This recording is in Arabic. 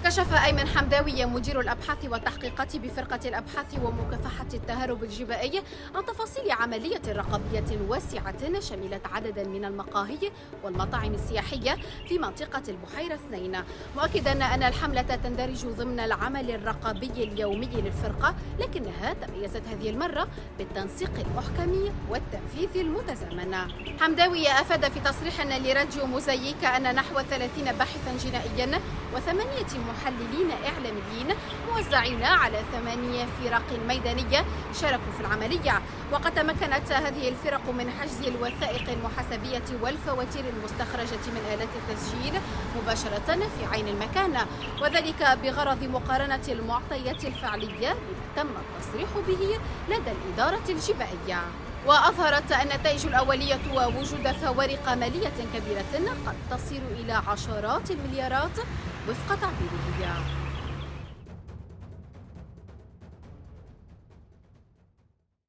كشف أيمن حمداوي مدير الأبحاث والتحقيقات بفرقة الأبحاث ومكافحة التهرب الجبائي عن تفاصيل عملية رقابية واسعة شملت عددا من المقاهي والمطاعم السياحية في منطقة البحيرة 2، مؤكدا أن الحملة تندرج ضمن العمل الرقابي اليومي للفرقة، لكنها تميزت هذه المرة بالتنسيق المحكم والتنفيذ المتزامن. حمداوي أفاد في تصريح لراديو موزاييك أن نحو 30 باحثا جنائيا و8 محللين إعلاميين موزعين على 8 فرق ميدانية شاركوا في العملية، وقد تمكنت هذه الفرق من حجز الوثائق المحاسبية والفواتير المستخرجة من آلات التسجيل مباشرة في عين المكان، وذلك بغرض مقارنة المعطيات الفعلية بما تم التصريح به لدى الإدارة الجبائية. وأظهرت النتائج الأولية وجود فوارق مالية كبيرة قد تصل إلى عشرات المليارات وفق تعبيره.